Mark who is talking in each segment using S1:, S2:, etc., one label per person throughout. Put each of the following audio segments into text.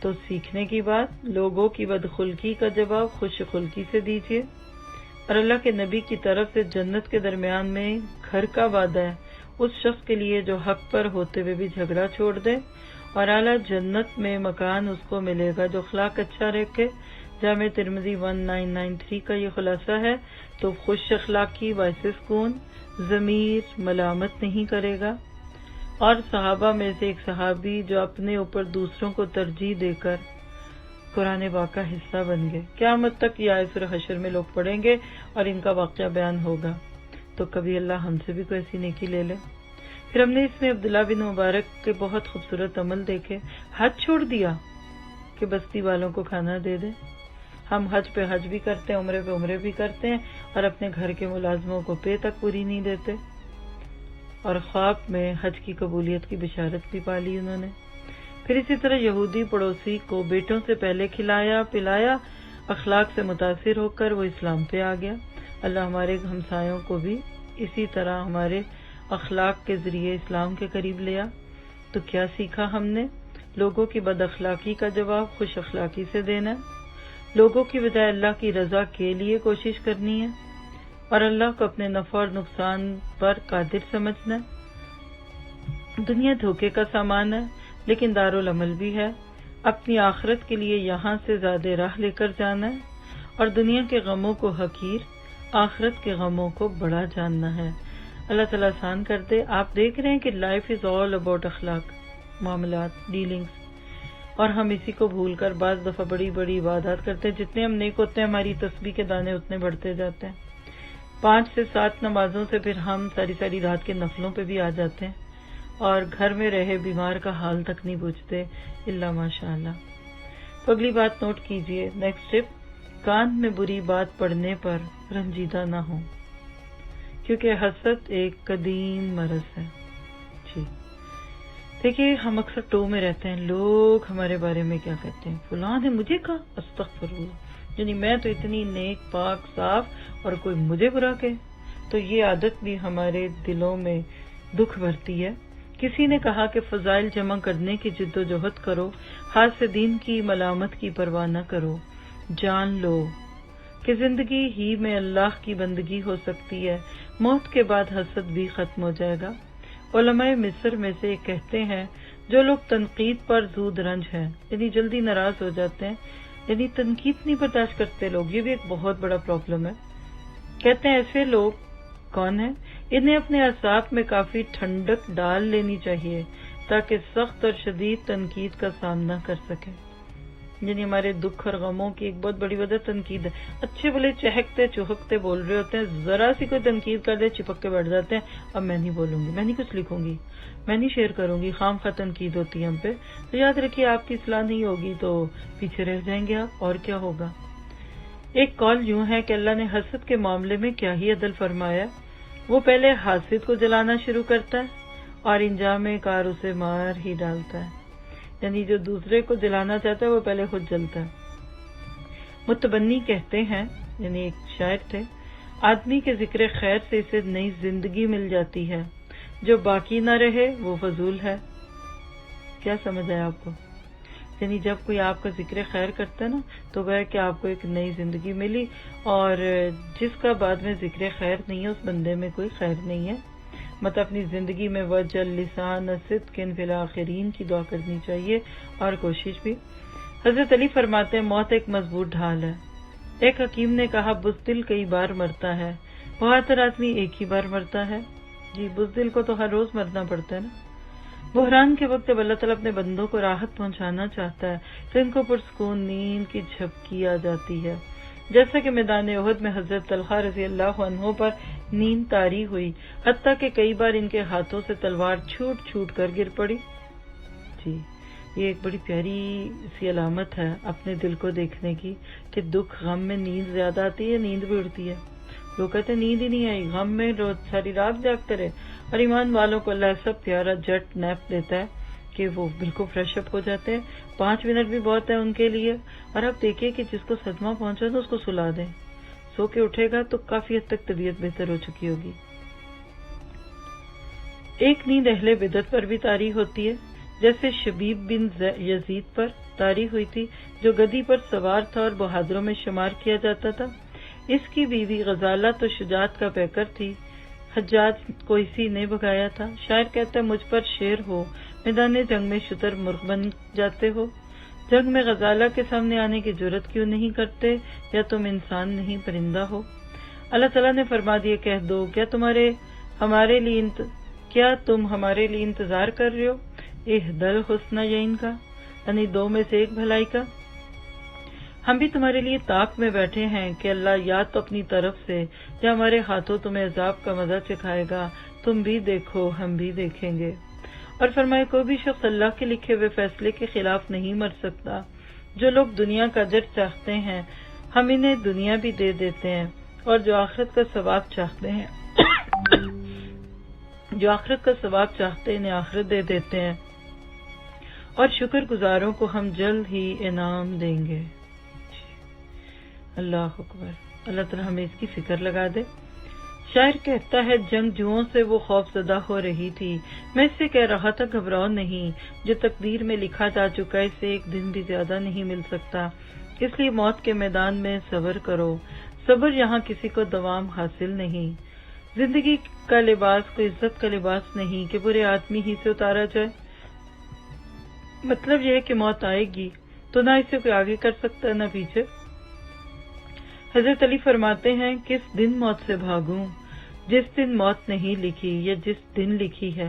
S1: تو سیکھنے کی بات، لوگوں کی بدخلقی کا جواب خوش خلقی سے دیجیے، اور اللہ کے نبی کی طرف سے جنت کے درمیان میں گھر کا وعدہ ہے اس شخص کے لیے جو حق پر ہوتے ہوئے بھی جھگڑا چھوڑ دے، اور اعلیٰ جنت میں مکان اس کو ملے گا جو اخلاق اچھا رکھے۔ جامع ترمذی 1993 کا یہ خلاصہ ہے۔ تو خوش اخلاقی باعث سکون، ضمیر ملامت نہیں کرے گا۔ اور صحابہ میں سے ایک صحابی جو اپنے اوپر دوسروں کو ترجیح دے کر قرآن پاک کا حصہ بن گئے، قیامت تک یہ آیت سورہ حشر میں لوگ پڑھیں گے اور ان کا واقعہ بیان ہوگا۔ تو کبھی اللہ ہم سے بھی کوئی ایسی نیکی لے لے۔ پھر ہم نے اس میں عبداللہ بن مبارک کے بہت خوبصورت عمل دیکھے۔ حج چھوڑ دیا کہ بستی والوں کو کھانا دے دے۔ ہم حج پہ حج بھی کرتے ہیں، عمرے پہ عمرے بھی کرتے ہیں، اور اپنے گھر کے ملازموں کو پے تک پوری نہیں دیتے، اور خواب میں حج کی قبولیت کی بشارت بھی پالی انہوں نے۔ پھر اسی طرح یہودی پڑوسی کو بیٹوں سے پہلے کھلایا پلایا، اخلاق سے متاثر ہو کر وہ اسلام پہ آ گیا۔ اللہ ہمارے ہمسایوں کو بھی اسی طرح ہمارے اخلاق کے ذریعے اسلام کے قریب لیا۔ تو کیا سیکھا ہم نے؟ لوگوں کی بد اخلاقی کا جواب خوش اخلاقی سے دینا، لوگوں کی بجائے اللہ کی رضا کے لیے کوشش کرنی ہے، اور اللہ کو اپنے نفع اور نقصان پر قادر سمجھنا ہے۔ دنیا دھوکے کا سامان ہے لیکن دارالعمل بھی ہے۔ اپنی آخرت کے لیے یہاں سے زیادہ راہ لے کر جانا ہے، اور دنیا کے غموں کو حقیر، آخرت کے غموں کو بڑا جاننا ہے۔ اللہ تعالیٰ آسان کر دے۔ آپ دیکھ رہے ہیں کہ لائف از آل اباؤٹ اخلاق، معاملات، ڈیلنگز، اور ہم اسی کو بھول کر بعض دفعہ بڑی بڑی عبادات کرتے ہیں۔ جتنے ہم نیک ہوتے ہیں ہماری تسبیح کے دانے اتنے بڑھتے جاتے ہیں۔ 5 سے 7 نمازوں سے پھر ہم ساری رات کے نفلوں پہ بھی آ جاتے ہیں، اور گھر میں رہے بیمار کا حال تک نہیں پوچھتے الا ماشاء اللہ۔ تو اگلی بات نوٹ کیجئے، نیکسٹ ٹپ، کان میں بری بات پڑنے پر رنجیدہ نہ ہو، کیونکہ حسد ایک قدیم مرض ہے۔ جی دیکھیے، ہم اکثر ٹو میں رہتے ہیں، لوگ ہمارے بارے میں کیا کہتے ہیں، فلاں نے مجھے کہا، استغفر اللہ، یعنی میں تو اتنی نیک پاک صاف اور کوئی مجھے برا کہے۔ تو یہ عادت بھی ہمارے دلوں میں دکھ بھرتی ہے۔ کسی نے کہا کہ فضائل جمع کرنے کی جد و جہد کرو، حاسدین کی ملامت کی پرواہ نہ کرو، جان لو کہ زندگی ہی میں اللہ کی بندگی ہو سکتی ہے، موت کے بعد حسد بھی ختم ہو جائے گا۔ علماء مصر میں سے کہتے ہیں جو لوگ تنقید پر زود رنج ہیں، یعنی جلدی ناراض ہو جاتے ہیں، یعنی تنقید نہیں برداشت کرتے لوگ، یہ بھی ایک بہت بڑا پرابلم ہے۔ کہتے ہیں ایسے لوگ کون ہیں؟ انہیں اپنے اعصاب میں کافی ٹھنڈک ڈال لینی چاہیے تاکہ سخت اور شدید تنقید کا سامنا کر سکیں۔ یعنی ہمارے دکھ اور غموں کی ایک بہت بڑی وجہ تنقید ہے۔ اچھے بھلے چہکتے چہکتے بول رہے ہوتے ہیں، ذرا سی کوئی تنقید کر دے چپک کے بیٹھ جاتے ہیں، اب میں نہیں بولوں گی، میں نہیں کچھ لکھوں گی، میں نہیں شیئر کروں گی، خام خواہ تنقید ہوتی ہے ہم پہ۔ تو یاد رکھیے، آپ کی اصلاح نہیں ہوگی تو پیچھے رہ جائیں گے آپ، اور کیا ہوگا۔ ایک قول یوں ہے کہ اللہ نے حسد کے معاملے میں کیا ہی عدل فرمایا، وہ پہلے حاسد کو جلانا شروع کرتا ہے اور انجام کار اسے مار ہی ڈالتا ہے۔ یعنی جو دوسرے کو جلانا چاہتا ہے وہ پہلے خود جلتا ہے۔ متبنی کہتے ہیں، یعنی ایک شاعر تھے، آدمی کے ذکر خیر سے اسے نئی زندگی مل جاتی ہے، جو باقی نہ رہے وہ فضول ہے۔ کیا سمجھ آیا آپ کو؟ یعنی جب کوئی آپ کا ذکر خیر کرتا ہے نا تو گویا کہ آپ کو ایک نئی زندگی ملی، اور جس کا بعد میں ذکر خیر نہیں ہے اس بندے میں کوئی خیر نہیں ہے۔ مطلب اپنی زندگی میں وجل لسان صدق فی الاخرین کی دعا کرنی چاہیے، اور کوشش بھی۔ حضرت علی فرماتے ہیں موت ایک مضبوط ڈھال ہے۔ ایک حکیم نے کہا بزدل کئی بار مرتا ہے، بہادر آدمی ایک ہی بار مرتا ہے۔ جی بزدل کو تو ہر روز مرنا پڑتا ہے نا۔ بحران کے وقت جب اللہ تعالیٰ اپنے بندوں کو راحت پہنچانا چاہتا ہے تو ان کو پرسکون نیند کی جھپکی آ جاتی ہے، جیسا کہ میدان احد میں حضرت طلحہ رضی اللہ عنہ پر نیند طاری ہوئی، حتیٰ کہ کئی بار ان کے ہاتھوں سے تلوار چھوٹ چھوٹ کر گر پڑی۔ جی یہ ایک بڑی پیاری سی علامت ہے اپنے دل کو دیکھنے کی کہ دکھ غم میں نیند زیادہ آتی ہے، نیند بھی اڑتی ہے۔ لوگ کہتے ہیں نیند ہی نہیں آئی، غم میں روز ساری رات جاگتے رہے، اور ایمان والوں کو اللہ ایسا پیارا جٹ نیپ دیتا ہے کہ وہ بالکل فریش اپ ہو جاتے ہیں۔ 5 منٹ بھی بہت ہے ان کے لیے۔ اور آپ دیکھیے کہ جس کو صدمہ پہنچا تو اس کو سلا دیں، سو کے اٹھے گا تو کافی حد تک طبیعت بہتر ہو چکی ہوگی۔ ایک نیند اہل بدعت پر بھی طاری ہوتی ہے، جیسے شبیب بن یزید پر طاری ہوئی تھی جو گدی پر سوار تھا اور بہادروں میں شمار کیا جاتا تھا۔ اس کی بیوی غزالہ تو شجاعت کا پیکر تھی، حجاج کو اسی نے بگایا تھا۔ شاعر کہتا ہے مجھ پر شیر ہو، میدان جنگ میں شتر مرغ بن جاتے ہو۔ جنگ میں غزالہ کے سامنے آنے کی جرات کیوں نہیں کرتے؟ یا تم انسان نہیں پرندہ ہو؟ اللہ تعالیٰ نے فرما دیا کہہ دو کیا تم ہمارے لیے انتظار کر رہے ہو؟ اہدل حسنیین کا، یعنی دو میں سے ایک بھلائی کا۔ ہم بھی تمہارے لیے طاق میں بیٹھے ہیں کہ اللہ یا تو اپنی طرف سے یا ہمارے ہاتھوں تمہیں عذاب کا مزہ چکھائے گا، تم بھی دیکھو ہم بھی دیکھیں گے۔ اور فرمائے کوئی بھی شخص اللہ کے لکھے ہوئے فیصلے کے خلاف نہیں مر سکتا۔ جو لوگ دنیا کا اجر چاہتے ہیں ہم انہیں دنیا بھی دے دیتے ہیں، اور جو آخرت کا ثواب چاہتے ہیں انہیں آخرت دے دیتے ہیں، اور شکر گزاروں کو ہم جلد ہی انعام دیں گے۔ اللہ اکبر، اللہ تعالیٰ ہمیں اس کی فکر لگا دے۔ شاعر کہتا ہے جنگجوؤں سے وہ خوف زدہ ہو رہی تھی، میں اس سے کہہ رہا تھا گھبراؤ نہیں، جو تقدیر میں لکھا جا چکا ہے اسے ایک دن بھی زیادہ نہیں مل سکتا، اس لیے موت کے میدان میں صبر کرو۔ صبر یہاں کسی کو دوام حاصل نہیں۔ زندگی کا لباس کوئی عزت کا لباس نہیں کہ برے آدمی ہی سے اتارا جائے۔ مطلب یہ ہے کہ موت آئے گی تو نہ اسے کوئی آگے کر سکتا نہ پیچھے۔ حضرت علی فرماتے ہیں کس دن موت سے بھاگوں، جس دن موت نہیں لکھی یا جس دن لکھی ہے۔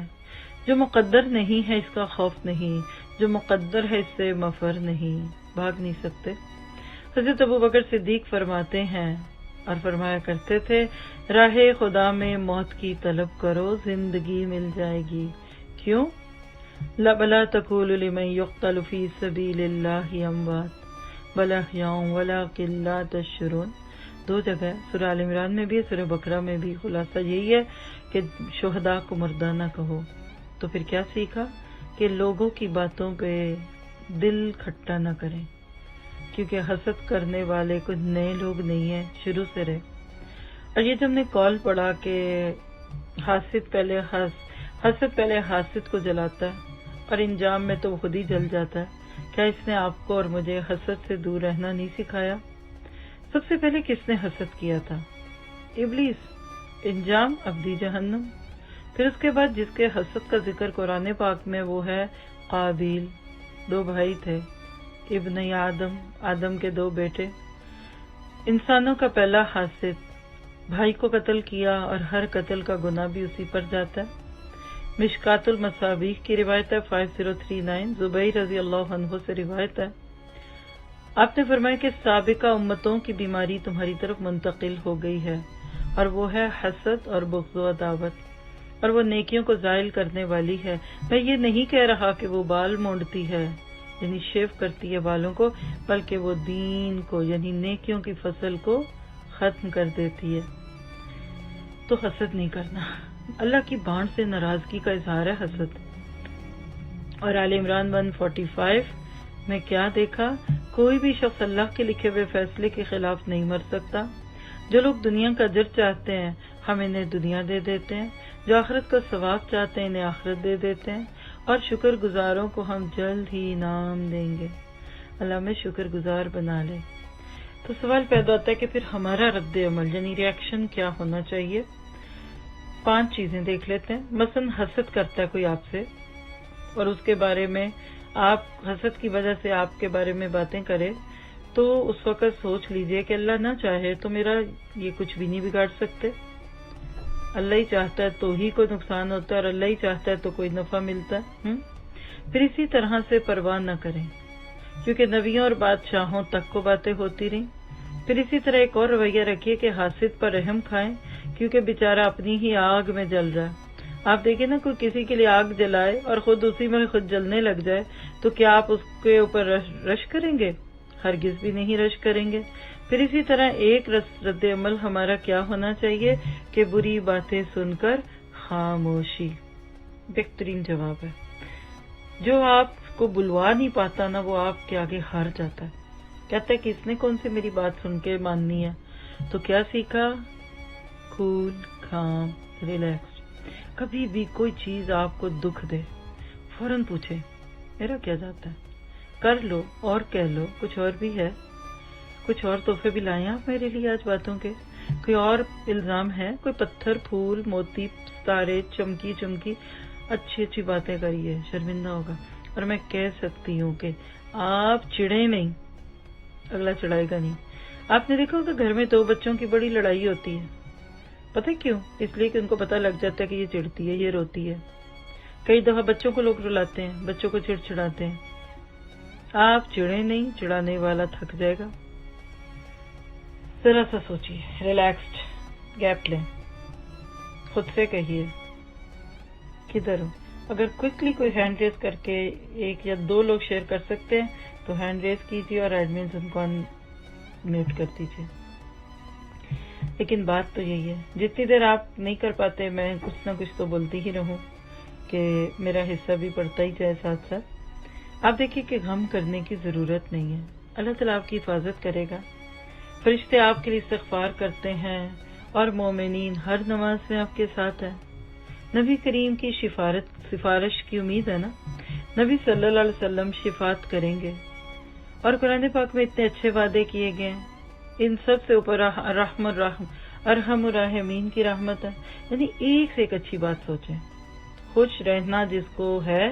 S1: جو مقدر نہیں ہے اس کا خوف نہیں، جو مقدر ہے اس سے مفر نہیں، بھاگ نہیں سکتے۔ حضرت ابوبکر صدیق فرماتے ہیں اور فرمایا کرتے تھے راہ خدا میں موت کی طلب کرو زندگی مل جائے گی۔ کیوں؟ بلا تقول لمن یقتل فی سبیل اللہ اموات بل احیاء ولکن لا تشعرون۔ دو جگہ سورہ آل عمران میں بھی سورہ بقرہ میں بھی خلاصہ یہی ہے کہ شہداء کو مردہ نہ کہو۔ تو پھر کیا سیکھا کہ لوگوں کی باتوں پہ دل کھٹا نہ کریں، کیونکہ حسد کرنے والے کچھ نئے لوگ نہیں ہیں، شروع سے رہے۔ اور یہ جب نے کال پڑا کہ حاسد پہلے حاسد کو جلاتا ہے اور انجام میں تو وہ خود ہی جل جاتا ہے، کیا اس نے آپ کو اور مجھے حسد سے دور رہنا نہیں سکھایا؟ سب سے پہلے کس نے حسد کیا تھا؟ ابلیس، انجام ابدی جہنم۔ پھر اس کے بعد جس کے حسد کا ذکر قرآن پاک میں وہ ہے قابیل، دو بھائی تھے، ابن آدم کے دو بیٹے۔ انسانوں کا پہلا حاسد بھائی کو قتل کیا اور ہر قتل کا گناہ بھی اسی پر جاتا ہے۔ مشکات المصابیح کی روایت ہے 5039، زبیر رضی اللہ عنہ سے روایت ہے۔ آپ نے فرمایا کہ سابقہ امتوں کی بیماری تمہاری طرف منتقل ہو گئی ہے، اور وہ ہے حسد اور بغض و عداوت، اور وہ نیکیوں کو زائل کرنے والی ہے۔ میں یہ نہیں کہہ رہا کہ وہ بال مونڈتی ہے، یعنی شیو کرتی ہے بالوں کو، بلکہ وہ دین کو یعنی نیکیوں کی فصل کو ختم کر دیتی ہے۔ تو حسد نہیں کرنا، اللہ کی بانٹ سے ناراضگی کا اظہار ہے حسد۔ اور آل عمران 145 میں کیا دیکھا؟ کوئی بھی شخص اللہ کے لکھے ہوئے فیصلے کے خلاف نہیں مر سکتا۔ جو لوگ دنیا کا اجر چاہتے ہیں ہم انہیں دنیا دے دیتے ہیں، جو آخرت کا ثواب چاہتے ہیں انہیں آخرت دے دیتے ہیں، اور شکر گزاروں کو ہم جلد ہی انعام دیں گے۔ اللہ ہمیں شکر گزار بنا لے۔ تو سوال پیدا ہوتا ہے کہ پھر ہمارا رد عمل یعنی ریاکشن کیا ہونا چاہیے؟ 5 چیزیں دیکھ لیتے ہیں۔ مثلا حسد کرتا ہے کوئی آپ سے اور اس کے بارے میں آپ حسد کی وجہ سے آپ کے بارے میں باتیں کرے، تو اس وقت سوچ لیجئے کہ اللہ نہ چاہے تو میرا یہ کچھ بھی نہیں بگاڑ سکتے۔ اللہ ہی چاہتا ہے تو ہی کوئی نقصان ہوتا ہے، اور اللہ ہی چاہتا ہے تو کوئی نفع ملتا ہے۔ پھر اسی طرح سے پرواہ نہ کریں، کیونکہ نبیوں اور بادشاہوں تک کو باتیں ہوتی رہیں۔ پھر اسی طرح ایک اور رویہ رکھیے کہ حاسد پر رحم کھائیں، کیونکہ بیچارہ اپنی ہی آگ میں جل رہا ہے۔ آپ دیکھیں نا، کوئی کسی کے لیے آگ جلائے اور خود اسی میں خود جلنے لگ جائے تو کیا آپ اس کے اوپر رش کریں گے؟ ہرگز بھی نہیں رش کریں گے۔ پھر اسی طرح ایک رد عمل ہمارا کیا ہونا چاہیے کہ بری باتیں سن کر خاموشی بہترین جواب ہے۔ جو آپ کو بلوا نہیں پاتا نا، وہ آپ کے آگے ہار جاتا ہے، کہتا ہے کہ اس نے کون سی میری بات سن کے ماننی ہے۔ تو کیا سیکھا؟ کول، کام، ریلیکس۔ کبھی بھی کوئی چیز آپ کو دکھ دے فوراً پوچھے میرا کیا جاتا ہے، کر لو اور کہہ لو، کچھ اور بھی ہے، کچھ اور تحفے بھی لائے آپ میرے لیے آج باتوں کے، کوئی اور الزام ہے، کوئی پتھر پھول موتی ستارے چمکی چمکی اچھی اچھی باتیں کریے، شرمندہ ہوگا۔ اور میں کہہ سکتی ہوں کہ آپ چڑھے نہیں، اگلا چڑھائے گا نہیں۔ آپ نے دیکھا ہوگا گھر میں دو بچوں کی بڑی لڑائی ہوتی ہے، پتہ کیوں؟ اس لیے کہ ان کو پتہ لگ جاتا ہے کہ یہ چڑھتی ہے، یہ روتی ہے۔ کئی دفعہ بچوں کو لوگ رلاتے ہیں، بچوں کو چڑچڑاتے ہیں۔ آپ چڑھے نہیں، چڑھانے والا تھک جائے گا۔ ذرا سا سوچیے، ریلیکسڈ گیپ لیں، خود سے کہیے کدھر ہو۔ اگر کوئکلی کوئی ہینڈ ریز کر کے ایک یا دو لوگ شیئر کر سکتے ہیں تو ہینڈ ریز کیجیے اور ایڈمنز ان کو میوٹ کر دیجیے۔ لیکن بات تو یہی ہے، جتنی دیر آپ نہیں کر پاتے میں کچھ نہ کچھ تو بولتی ہی رہوں کہ میرا حصہ بھی پڑتا ہی جائے ساتھ ساتھ۔ آپ دیکھیے کہ غم کرنے کی ضرورت نہیں ہے، اللہ تعالیٰ آپ کی حفاظت کرے گا، فرشتے آپ کے لیے استغفار کرتے ہیں اور مومنین ہر نماز میں آپ کے ساتھ ہیں۔ نبی کریم کی سفارش کی امید ہے نا، نبی صلی اللہ علیہ وسلم شفاعت کریں گے، اور قرآن پاک میں اتنے اچھے وعدے کیے گئے ہیں، ان سب سے اوپر ارحم الراحمین کی رحمت ہے۔ یعنی ایک سے ایک اچھی بات سوچیں، خوش رہنا جس کو ہے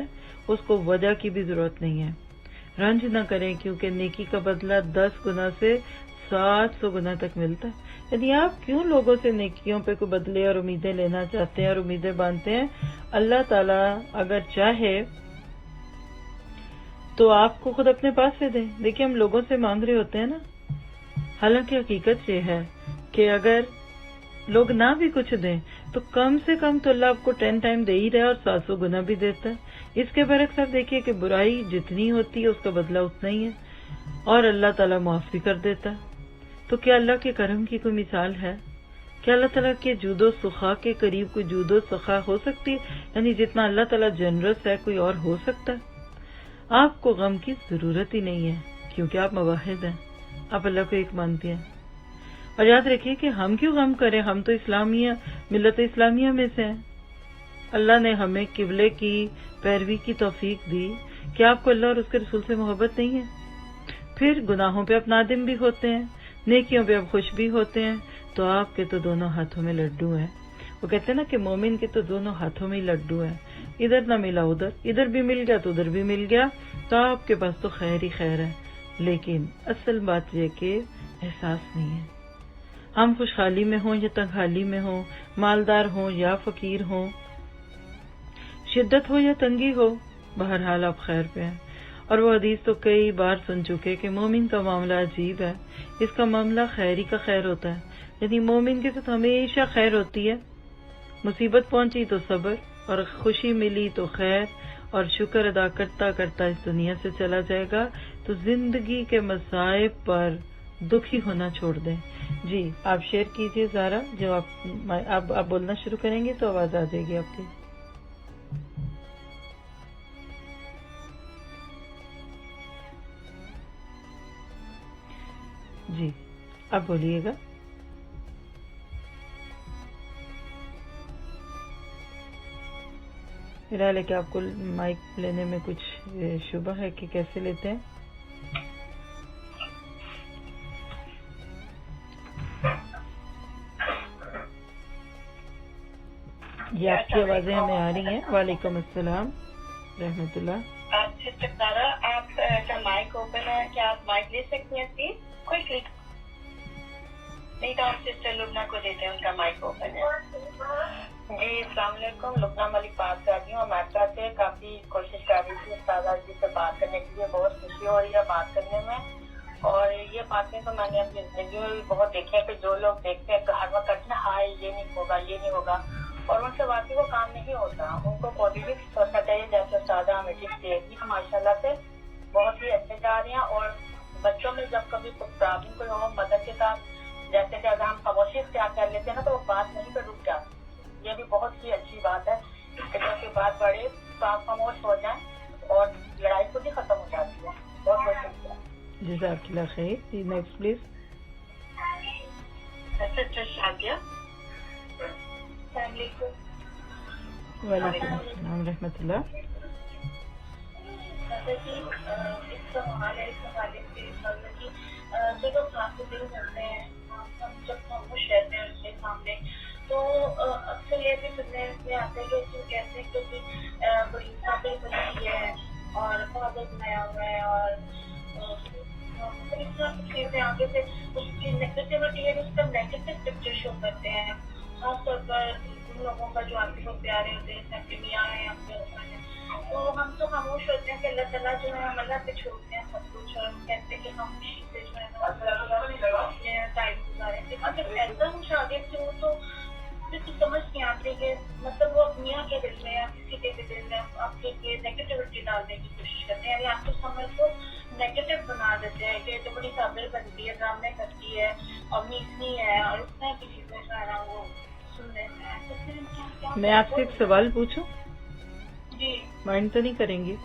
S1: اس کو وجہ کی بھی ضرورت نہیں ہے، رنج نہ کریں کیونکہ نیکی کا بدلہ 10 گنا سے 700 گنا تک ملتا ہے۔ یعنی آپ کیوں لوگوں سے نیکیوں پہ کوئی بدلے اور امیدیں لینا چاہتے ہیں اور امیدیں باندھتے ہیں؟ اللہ تعالیٰ اگر چاہے تو آپ کو خود اپنے پاس سے دیں۔ دیکھیں ہم لوگوں سے مانگ رہے ہوتے ہیں نا، حالانکہ حقیقت یہ ہے کہ اگر لوگ نہ بھی کچھ دیں تو کم سے کم تو اللہ آپ کو 10 ٹائم دے ہی رہا ہے اور 700 گنا بھی دیتا ہے۔ اس کے برعکس آپ دیکھیے کہ برائی جتنی ہوتی ہے اس کا بدلہ اتنا ہی ہے، اور اللہ تعالیٰ معاف بھی کر دیتا ہے۔ تو کیا اللہ کے کرم کی کوئی مثال ہے؟ کیا اللہ تعالیٰ کے جود و سخا کے قریب کوئی جود و سخا ہو سکتی ہے؟ یعنی جتنا اللہ تعالیٰ جنرس ہے کوئی اور ہو سکتا ہے؟ آپ کو غم کی ضرورت ہی نہیں ہے کیونکہ آپ موحد ہیں، آپ اللہ کو ایک مانتے ہیں۔ اور یاد رکھیے کہ ہم کیوں غم کریں، ہم تو اسلامیہ ملت اسلامیہ میں سے ہیں۔ اللہ نے ہمیں قبلے کی پیروی کی توفیق دی، کیا آپ کو اللہ اور اس کے رسول سے محبت نہیں ہے؟ پھر گناہوں پہ آپ نادم بھی ہوتے ہیں، نیکیوں پہ آپ خوش بھی ہوتے ہیں، تو آپ کے تو دونوں ہاتھوں میں لڈو ہیں۔ وہ کہتے ہیں نا کہ مومن کے تو دونوں ہاتھوں میں ہی لڈو ہیں، ادھر نہ ملا ادھر بھی مل گیا تو ادھر بھی مل گیا، تو آپ کے پاس تو خیر ہی خیر ہے۔ لیکن اصل بات یہ کہ احساس نہیں ہے، ہم خوشحالی میں ہوں یا تنگحالی میں ہوں، مالدار ہوں یا فقیر ہوں، شدت ہو یا تنگی ہو، بہرحال آپ خیر پہ ہیں۔ اور وہ حدیث تو کئی بار سن چکے کہ مومن کا معاملہ عجیب ہے، اس کا معاملہ خیر ہی کا خیر ہوتا ہے، یعنی مومن کے ساتھ ہمیشہ خیر ہوتی ہے، مصیبت پہنچی تو صبر، اور خوشی ملی تو خیر، اور شکر ادا کرتا کرتا اس دنیا سے چلا جائے گا، تو زندگی کے مصائب پر دکھی ہونا چھوڑ دیں۔ جی آپ شیئر کیجئے زارا، جب آپ بولنا شروع کریں گے تو آواز آ جائے گی آپ کی۔ جی آپ بولیے گا۔ میرا حال ہے کہ آپ کو مائک لینے میں کچھ شبہ ہے کہ کیسے لیتے ہیں؟ یہ آپ کی آوازیں ہمیں آ رہی ہیں۔ وعلیکم السلام رحمۃ اللہ۔
S2: سسٹر سارا، آپ کا مائک اوپن ہے، کیا آپ مائک لے سکتی ہیں پلیز کوئکلی؟ نہیں تو آپ سسٹر لبنہ کو دیتے ہیں، ان کا مائک اوپن ہے۔ جی السلام علیکم، لبنہ ملک بات کر رہی ہوں۔ امریکہ سے کافی کوشش کر رہی تھی استاذہ جی سے بات کرنے کے لیے، بہت خوشی ہو رہی ہے بات کرنے میں، اور یہ باتیں تو میں نے اپنی زندگی میں بھی بہت دیکھی ہیں کہ جو لوگ دیکھتے ہیں ہر وقت کرتے ہیں ہائے یہ نہیں ہوگا یہ نہیں ہوگا، اور ان سے واقعی وہ کام نہیں ہوتا، ان کو پازیٹیو سوچنا چاہیے۔ جیسے استاذہ ہمیں ٹپس دے گی ماشاء اللہ سے بہت ہی اچھے جا رہی ہیں، اور بچوں میں جب کبھی کچھ پرابلم کوئی ہو مدد کے ساتھ، جیسے کہ اگر ہم خاموشی اختیار کر لیتے ہیں نا تو وہ بات نہیں پہ رک جاتی، یہ بھی بہت ہی اچھی بات ہے کہ جب کہ بات بڑھے تو آپ خاموش ہو جائیں اور لڑائی خود ہی ختم ہو جاتی ہے۔ بہت بہت شکریہ۔
S1: جزاک اللہ خیر۔ Next please.
S2: سسٹر شادیہ۔ السلام علیکم۔
S1: وعلیکم السلام رحمۃ اللہ۔
S2: جیسا کہ اس سوال ہے اس حوالے سے کہ جب ہم خاص دل کرتے ہیں ہم جب خاموش رہتے ہیں اس کے سامنے تو اکثر یہ بھی سننے میں آتا ہے کہ اس کو کہتے ہیں کیونکہ بڑی قابل بنی ہے اور پاگل بنایا ہوا ہے اور اس طرح کی چیزیں آگے سے اس کی نیگیٹیوٹی ہے اس کا نیگیٹو پکچر شو کرتے ہیں خاص طور پر ان لوگوں کا جو آپ کو پیارے ہوتے ہیں جیسے میاں ہیں آپ کے اوپر ہیں تو ہم تو خاموش ہوتے ہیں کہ اللہ تعالیٰ جو ہے ہم اللہ پہ چھوڑتے ہیں سب کچھ اور ہم کہتے ہیں کہ خاموشی سے جو ہے ٹائم گزاریں گے اگر ایسا کچھ آگے سے ہو تو سمجھ نہیں آتی کہ مطلب وہ میاں کے دل میں یا کسی کے بھی دل میں آپ کے لیے نیگیٹیوٹی ڈالنے کی کوشش کرتے ہیں یعنی آپ کو سمجھ کو نیگیٹو بنا دیتے ہیں کہ تو بڑی قابل بنتی ہے ڈرامے کرتی ہے اور میٹنی ہے اور اس طرح کی چیزیں جو ہے نا وہ سن لیتے ہیں.
S1: میں آپ سے ایک سوال پوچھوں؟
S2: جی.
S1: مائنڈ تو نہیں کریں گی؟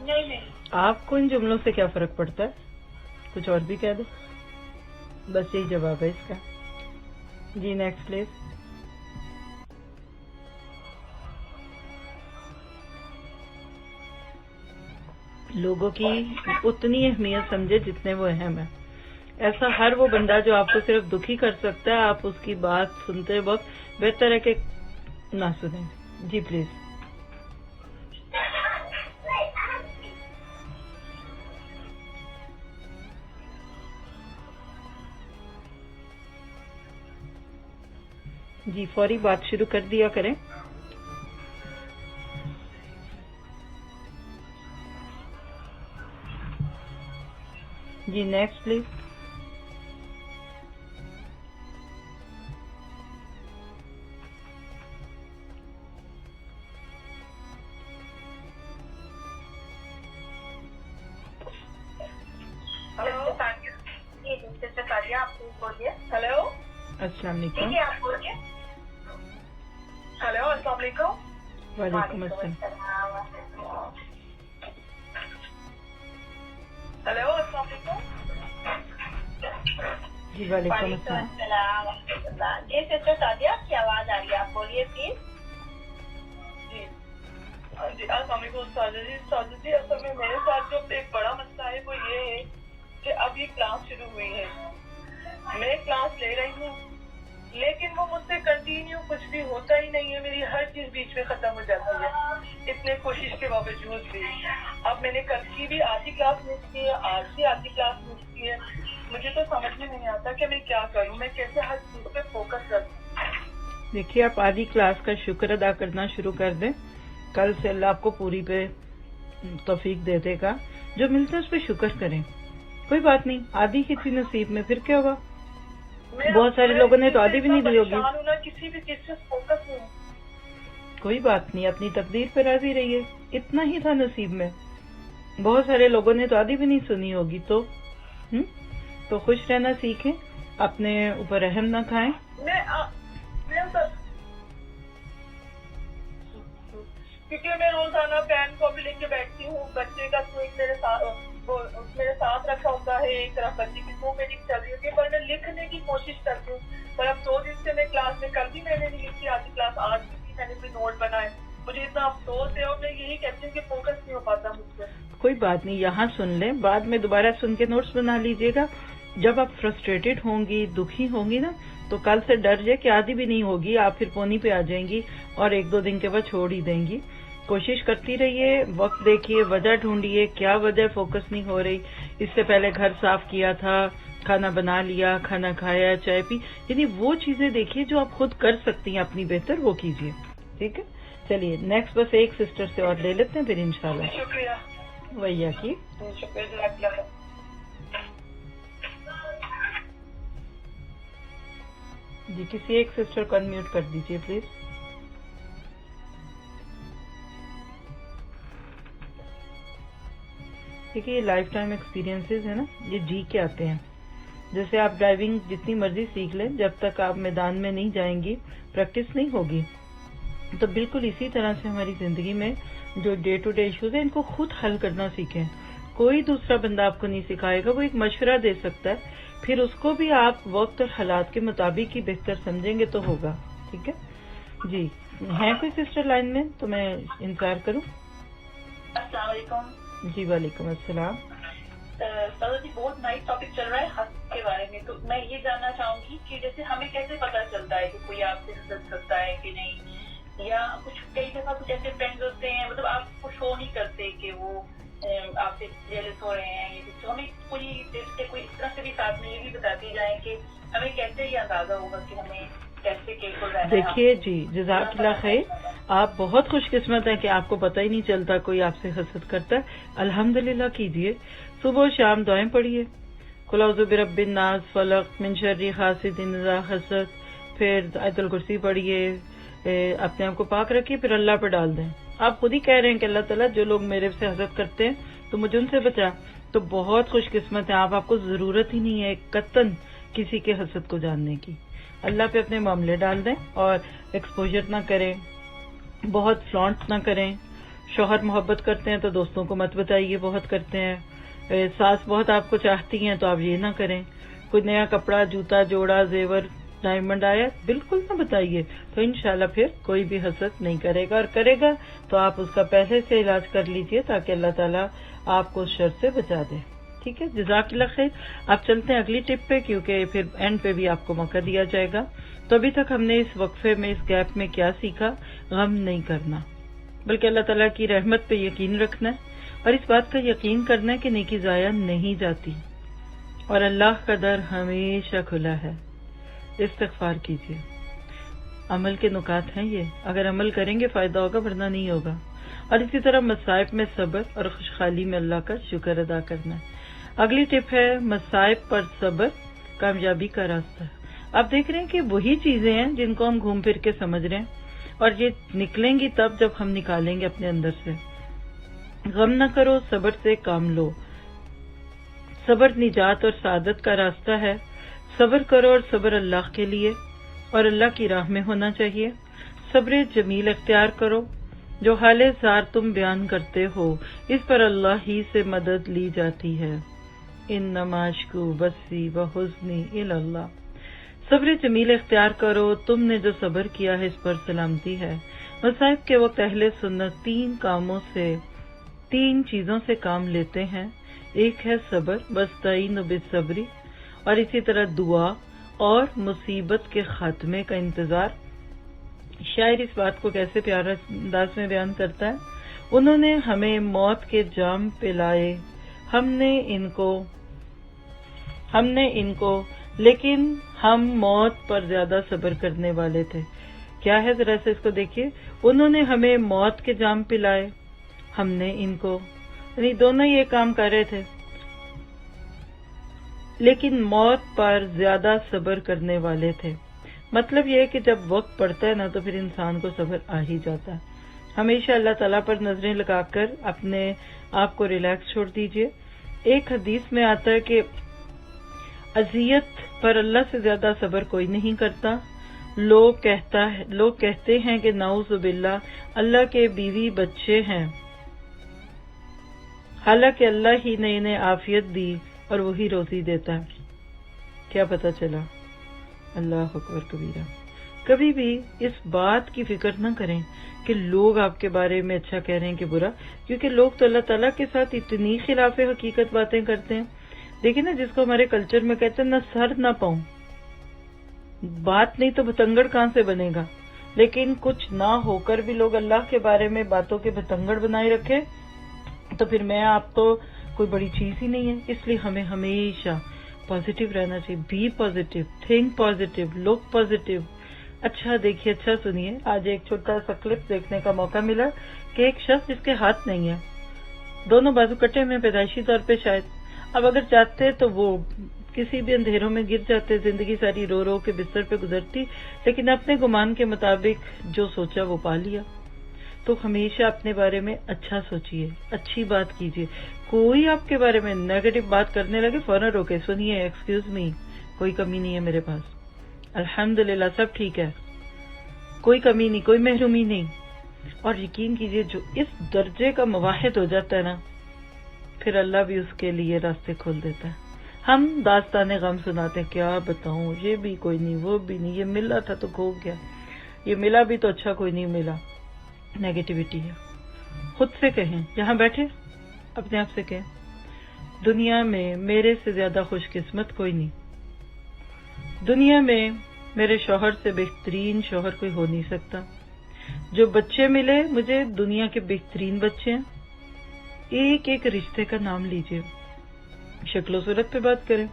S2: نہیں.
S1: آپ کو ان جملوں سے کیا فرق پڑتا ہے؟ کچھ اور بھی کہہ دو، بس یہی جواب ہے اس کا. جی نیکسٹ پلیز. لوگوں کی اتنی اہمیت سمجھے جتنے وہ اہم ہے. ایسا ہر وہ بندہ جو آپ کو صرف دکھی کر سکتا ہے، آپ اس کی بات سنتے وقت بہتر ہے کہ نہ سنیں. جی پلیز. جی فوری بات شروع کر دیا کریں. جی نیکسٹ پلیز.
S2: ہلو. آپ بولیے. ہلو.
S1: السلام علیکم.
S2: آپ بولیے. ہلو السلام علیکم.
S1: وعلیکم السلام.
S2: ہلو السلام علیکم.
S1: جی وعلیکم السلام.
S2: جی سسٹر سعدیہ آپ کی آواز آ رہی ہے، آپ بولیے پلیز. جی السلام علیکم. سعدیہ جی اصل میں میرے ساتھ جو ایک بڑا مسئلہ ہے وہ یہ ہے کہ اب یہ کلاس شروع ہوئی ہے، میں کلاس لے رہی ہوں لیکن وہ مجھ سے کنٹینیو کچھ بھی ہوتا ہی نہیں ہے، میری ہر چیز بیچ میں ختم ہو جاتی ہے اتنے کوشش کے باوجود بھی. اب میں نے کل کی بھی آدھی کلاس مس کی ہے، آج بھی آدھی کلاس مس کی ہے. مجھے تو سمجھ میں نہیں آتا کہ میں کیا کروں، میں کیسے ہر چیز پہ فوکس کروں.
S1: دیکھیے آپ آدھی کلاس کا شکر ادا کرنا شروع کر دیں، کل سے اللہ آپ کو پوری پہ توفیق دے دے گا. جو ملتا ہے اس پہ شکر کریں، کوئی بات نہیں. آدھی کی تھی نصیب میں، پھر کیا ہوا؟ بہت سارے لوگوں نے تو آدھی بھی نہیں دی ہوگی.
S2: کسی بھی چیز سے فوکس نہیں.
S1: کوئی بات نہیں، اپنی تقدیر پہ راضی رہیے، اتنا ہی تھا نصیب میں. بہت سارے لوگوں نے تو آدھی بھی نہیں سنی ہوگی. تو خوش رہنا سیکھیں، اپنے اوپر رحم نہ کھائیں.
S2: کیونکہ میں روزانہ پین کو بھی لے کے بیٹھتی ہوں، بچے کا سوئٹ میرے ساتھ رکھا ہوتا ہے، ایک طرف بچے کی وہ میٹنگ چل رہی ہوتی ہے، پر میں لکھنے کی کوشش کرتی ہوں. پر اب 2 دن سے میں کلاس میں کل بھی میں نے نہیں لکھی آدھی کلاس، آج بھی میں نے کوئی نوٹ بنائے. مجھے اتنا افسوس ہے اور میں یہی کہتی ہوں کہ فوکس نہیں ہو پاتا مجھ سے.
S1: کوئی بات نہیں، یہاں سن لیں، بعد میں دوبارہ سن کے نوٹس بنا لیجیے گا. جب آپ فرسٹریٹڈ ہوں گی، دکھی ہوں گی نا، تو کل سے ڈر جائے کہ آدھی بھی نہیں ہوگی، آپ پھر پونی پہ آ جائیں گی اور 1-2 دن کے بعد چھوڑ ہی دیں گی. کوشش کرتی رہیے، وقت دیکھیے، وجہ ڈھونڈیے کیا وجہ فوکس نہیں ہو رہی. اس سے پہلے گھر صاف کیا تھا، کھانا بنا لیا، کھانا کھایا، چائے پی، یعنی وہ چیزیں دیکھیے جو آپ خود کر سکتی ہیں اپنی بہتر، وہ کیجیے. ٹھیک ہے، چلیے نیکسٹ بس ایک سسٹر سے اور لے لیتے ہیں پھر انشاءاللہ.
S2: شکریہ.
S1: ویا کی
S2: شکریہ.
S1: جی کسی ایک سسٹر کو انمیوٹ کر دیجیے پلیز. دیکھیے یہ لائف ٹائم ایکسپیرینسز ہیں نا، یہ جی کے آتے ہیں. جیسے آپ ڈرائیونگ جتنی مرضی سیکھ لیں، جب تک آپ میدان میں نہیں جائیں گی پریکٹس نہیں ہوگی. تو بالکل اسی طرح سے ہماری زندگی میں جو ڈے ٹو ڈے ایشوز ہیں ان کو خود حل کرنا سیکھیں. کوئی دوسرا بندہ آپ کو نہیں سکھائے گا، وہ ایک مشورہ دے سکتا ہے، پھر اس کو بھی آپ وقت اور حالات کے مطابق ہی بہتر سمجھیں گے تو ہوگا. ٹھیک ہے جی. ہیں کوئی سسٹر لائن میں تو میں انتظار کروں؟
S2: السلام علیکم.
S1: جی وعلیکم السلام.
S2: سر جی بہت نائس ٹاپک چل رہا ہے حسد کے بارے میں. تو میں یہ جاننا چاہوں گی کہ جیسے ہمیں کیسے پتا چلتا ہے کہ کوئی آپ سے حسد کرتا ہے کہ نہیں, یا کچھ کئی دفعہ کچھ ایسے فرینڈز ہوتے ہیں مطلب آپ کو شو نہیں کرتے کہ وہ آپ سے جیلس ہو رہے ہیں, تو ہمیں کوئی اس طرح سے بھی ساتھ میں یہ بھی بتاتی جائیں کہ ہمیں کیسے یہ اندازہ ہوگا کہ ہمیں کیسے کیئرفل رہنا ہے.
S1: دیکھیے جی جزاک اللہ خیر, آپ بہت خوش قسمت ہیں کہ آپ کو پتہ ہی نہیں چلتا کوئی آپ سے حسد کرتا ہے. الحمدللہ کیجئے, صبح و شام دعائیں پڑھیے, قل اعوذ برب الناس, فلق, من شر حاسد اذا حسد, پھر آیت الکرسی پڑھیے, اپنے آپ کو پاک رکھیے, پھر اللہ پہ ڈال دیں. آپ خود ہی کہہ رہے ہیں کہ اللہ تعالیٰ جو لوگ میرے سے حسد کرتے ہیں تو مجھے ان سے بچا, تو بہت خوش قسمت ہیں آپ کو ضرورت ہی نہیں ہے قطعاً کسی کے حسد کو جاننے کی. اللہ پہ اپنے معاملے ڈال دیں اور ایکسپوجر نہ کریں, بہت فلانٹ نہ کریں. شوہر محبت کرتے ہیں تو دوستوں کو مت بتائیے بہت کرتے ہیں. ساس بہت آپ کو چاہتی ہیں تو آپ یہ نہ کریں. کوئی نیا کپڑا, جوتا, جوڑا, زیور, ڈائمنڈ آیا بالکل نہ بتائیے, تو انشاءاللہ پھر کوئی بھی حسد نہیں کرے گا, اور کرے گا تو آپ اس کا پہلے سے علاج کر لیجئے تاکہ اللہ تعالیٰ آپ کو اس شر سے بچا دے. ٹھیک ہے, جزاک اللہ خیر. آپ چلتے ہیں اگلی ٹپ پہ, کیونکہ پھر اینڈ پہ بھی آپ کو موقع دیا جائے گا. تو ابھی تک ہم نے اس وقفے میں, اس گیپ میں کیا سیکھا؟ غم نہیں کرنا, بلکہ اللہ تعالیٰ کی رحمت پہ یقین رکھنا ہے, اور اس بات کا یقین کرنا ہے کہ نیکی ضائع نہیں جاتی, اور اللہ کا در ہمیشہ کھلا ہے. استغفار کیجیے. عمل کے نکات ہیں یہ, اگر عمل کریں گے فائدہ ہوگا, ورنہ نہیں ہوگا. اور اسی طرح مصائب میں صبر اور خوشحالی میں اللہ کا شکر ادا کرنا ہے. اگلی ٹپ ہے مصائب پر صبر کامیابی کا راستہ. آپ دیکھ رہے ہیں کہ وہی چیزیں ہیں جن کو ہم گھوم پھر کے سمجھ رہے ہیں, اور یہ نکلیں گی تب جب ہم نکالیں گے اپنے اندر سے. غم نہ کرو, صبر سے کام لو. صبر نجات اور سعادت کا راستہ ہے. صبر کرو, اور صبر اللہ کے لیے اور اللہ کی راہ میں ہونا چاہیے. صبر جمیل اختیار کرو. جو حال زار تم بیان کرتے ہو اس پر اللہ ہی سے مدد لی جاتی ہے. انما اشکو بثی وحزنی الی اللہ. صبر جمیل اختیار کرو, تم نے جو صبر کیا ہے اس پر سلامتی ہے. مصائب کے وقت اہل سنت تین چیزوں سے کام لیتے ہیں. ایک ہے صبر, واستعینوا بالصبر, اور اسی طرح دعا اور مصیبت کے خاتمے کا انتظار. شاعر اس بات کو کیسے پیارا انداز میں بیان کرتا ہے. انہوں نے ہمیں موت کے جام پلائے, ہم نے ان کو لیکن ہم موت پر زیادہ صبر کرنے والے تھے. کیا ہے ذرا سے اس کو دیکھیے. انہوں نے ہمیں موت کے جام پلائے, ہم نے ان کو, یعنی دونوں یہ کام کر رہے تھے, لیکن موت پر زیادہ صبر کرنے والے تھے. مطلب یہ ہے کہ جب وقت پڑتا ہے نا تو پھر انسان کو صبر آ ہی جاتا ہے. ہمیشہ اللہ تعالیٰ پر نظریں لگا کر اپنے آپ کو ریلیکس چھوڑ دیجئے. ایک حدیث میں آتا ہے کہ اذیت پر اللہ سے زیادہ صبر کوئی نہیں کرتا. لوگ کہتے ہیں کہ نعوذ باللہ اللہ کے بیوی بچے ہیں, حالانکہ اللہ ہی نے انہیں عافیت دی اور وہی روزی دیتا ہے. کیا پتا چلا؟ اللہ اکبر کبیرہ. کبھی بھی اس بات کی فکر نہ کریں کہ لوگ آپ کے بارے میں اچھا کہہ رہے ہیں کہ برا, کیونکہ لوگ تو اللہ تعالیٰ کے ساتھ اتنی خلاف حقیقت باتیں کرتے ہیں. دیکھیں نا, جس کو ہمارے کلچر میں کہتے ہیں نہ سر نہ پاؤں, بات نہیں تو بتنگڑ کہاں سے بنے گا. لیکن کچھ نہ ہو کر بھی لوگ اللہ کے بارے میں باتوں کے بتنگڑ بنائے رکھے, تو پھر میں آپ تو کوئی بڑی چیز ہی نہیں ہے. اس لیے ہمیں ہمیشہ پازیٹیو رہنا چاہیے. Be positive, think positive, look positive. اچھا دیکھیے, اچھا سنیے. آج ایک چھوٹا سا کلپ دیکھنے کا موقع ملا کہ ایک شخص جس کے ہاتھ نہیں ہے, دونوں بازو کٹے میں پیدائشی طور پہ شاید, اب اگر چاہتے تو وہ کسی بھی اندھیروں میں گر جاتے, زندگی ساری رو رو کے بستر پہ گزرتی, لیکن اپنے گمان کے مطابق جو سوچا وہ پا لیا. تو ہمیشہ اپنے بارے میں اچھا سوچئے, اچھی بات کیجئے. کوئی آپ کے بارے میں نیگیٹو بات کرنے لگے فوراً روکے, سنیے, ایکسکیوز می, کوئی کمی نہیں ہے میرے پاس, الحمدللہ سب ٹھیک ہے, کوئی کمی نہیں, کوئی محرومی نہیں. اور یقین کیجئے جو اس درجے کا مواحد ہو جاتا ہے نا, پھر اللہ بھی اس کے لیے راستے کھول دیتا ہے. ہم داستان غم سناتے ہیں, کیا بتاؤں, یہ بھی کوئی نہیں, وہ بھی نہیں, یہ ملا تھا تو کھو گیا, یہ ملا بھی تو اچھا کوئی نہیں ملا. نیگیٹیوٹی ہے. خود سے کہیں, جہاں بیٹھے اپنے آپ سے کہیں دنیا میں میرے سے زیادہ خوش قسمت کوئی نہیں، دنیا میں میرے شوہر سے بہترین شوہر کوئی ہو نہیں سکتا، جو بچے ملے مجھے دنیا کے بہترین بچے ہیں۔ ایک ایک رشتے کا نام لیجئے، شکل و صورت پہ بات کریں،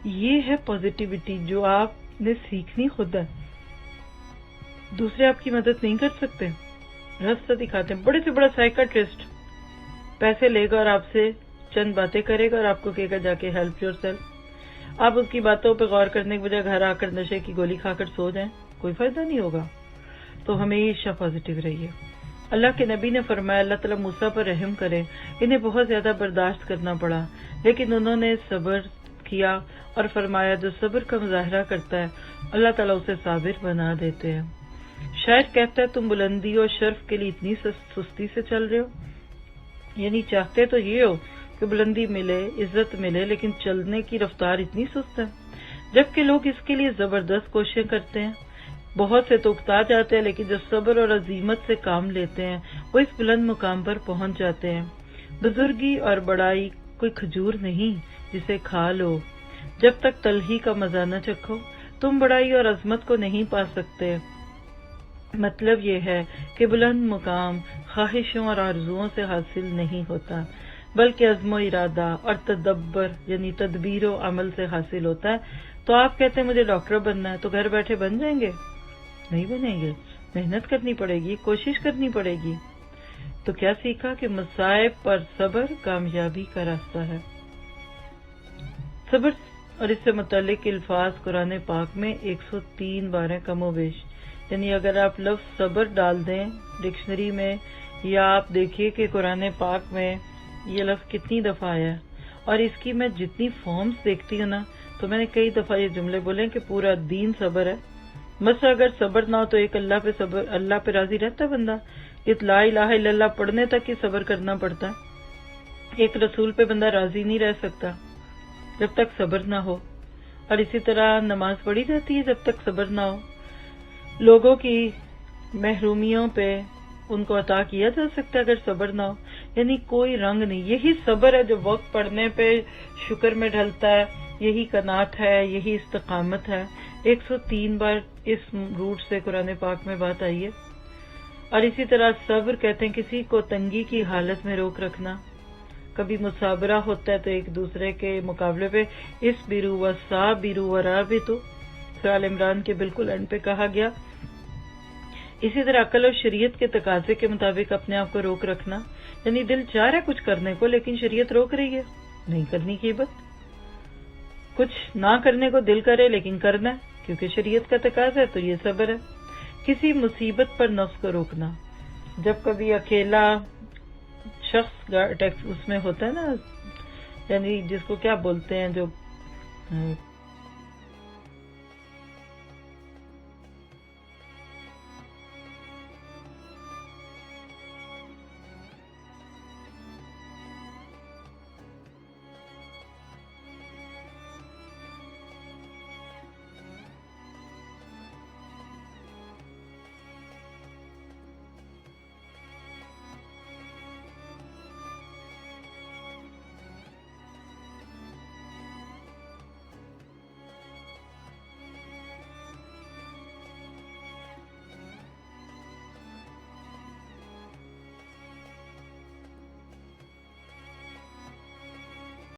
S1: یہ ہے پازیٹیوٹی جو آپ نے سیکھنی خود ہے، دوسرے آپ کی مدد نہیں کر سکتے، راستہ دکھاتے ہیں۔ بڑے سے بڑا سائیکاٹرسٹ پیسے لے گا اور آپ سے چند باتیں کرے گا اور آپ کو کہے گا جا کے ہیلپ یور سیلف، آپ اس کی باتوں پہ غور کرنے کے بجائے گھر آ کر نشے کی گولی کھا کر سو جائیں، کوئی فائدہ نہیں ہوگا۔ تو ہمیشہ پازیٹیو رہیے۔ اللہ کے نبی نے فرمایا اللہ تعالیٰ موسیٰ پر رحم کرے، انہیں بہت زیادہ برداشت کرنا پڑا لیکن انہوں نے صبر کیا اور فرمایا جو صبر کا مظاہرہ کرتا ہے اللہ تعالیٰ اسے صابر بنا دیتے ہیں۔ شاید کہتا ہے تم بلندی اور شرف کے لیے اتنی سستی سے چل رہے ہو، یعنی چاہتے تو یہ ہو کہ بلندی ملے، عزت ملے، لیکن چلنے کی رفتار اتنی سست ہے، جبکہ لوگ اس کے لیے زبردست کوششیں کرتے ہیں۔ بہت سے تو اکتا جاتے ہیں لیکن جو صبر اور عزیمت سے کام لیتے ہیں وہ اس بلند مقام پر پہنچ جاتے ہیں۔ بزرگی اور بڑائی کوئی کھجور نہیں جسے کھا لو، جب تک تلخی کا مزہ نہ چکھو تم بڑائی اور عظمت کو نہیں پا سکتے۔ مطلب یہ ہے کہ بلند مقام خواہشوں اور آرزوؤں سے حاصل نہیں ہوتا بلکہ عزم و ارادہ اور تدبر یعنی تدبیر و عمل سے حاصل ہوتا ہے۔ تو آپ کہتے ہیں مجھے ڈاکٹر بننا ہے، تو گھر بیٹھے بن جائیں گے؟ نہیں بنیں گے، محنت کرنی پڑے گی، کوشش کرنی پڑے گی۔ تو کیا سیکھا کہ مصائب پر صبر کامیابی کا راستہ ہے۔ صبر اور اس سے متعلق الفاظ قرآن پاک میں 103 بار ہیں کم و بیش، یعنی اگر آپ لفظ صبر ڈال دیں ڈکشنری میں یا آپ دیکھیے کہ قرآن پاک میں یہ لفظ کتنی دفعہ آیا ہے، اور اس کی میں جتنی فارمز دیکھتی ہوں نا تو میں نے کئی دفعہ یہ جملے بولے کہ پورا دین صبر ہے۔ مثلا اگر صبر نہ ہو تو ایک اللہ پہ راضی رہتا ہے بندہ، لا الہ الا اللہ پڑھنے تک ہی صبر کرنا پڑتا ہے۔ ایک رسول پہ بندہ راضی نہیں رہ سکتا جب تک صبر نہ ہو، اور اسی طرح نماز پڑھی جاتی ہے جب تک صبر نہ ہو۔ لوگوں کی محرومیوں پہ ان کو عطا کیا جا سکتا ہے اگر صبر نہ ہو، یعنی کوئی رنگ نہیں۔ یہی صبر ہے جو وقت پڑھنے پہ شکر میں ڈھلتا ہے، یہی قناعت ہے، یہی استقامت ہے۔ 103 بار اس روٹ سے قرآن پاک میں بات آئی ہے۔ اور اسی طرح صبر کہتے ہیں کسی کو تنگی کی حالت میں روک رکھنا۔ کبھی مصابرہ ہوتا ہے تو ایک دوسرے کے مقابلے پہ اس بیرو و سا بیرو و را بھی تو سورہ عمران کے بالکل اینڈ پہ کہا گیا۔ اسی طرح عقل اور شریعت کے تقاضے کے مطابق اپنے آپ کو روک رکھنا، یعنی دل چاہ رہا ہے کچھ کرنے کو لیکن شریعت روک رہی ہے، نہیں کرنی کی بات۔ کچھ نہ کرنے کو دل کرے لیکن کرنا ہے کیونکہ شریعت کا تقاضا ہے، تو یہ صبر ہے۔ کسی مصیبت پر نفس کو روکنا، جب کبھی اکیلا شخص اس میں ہوتا ہے نا، یعنی جس کو کیا بولتے ہیں جو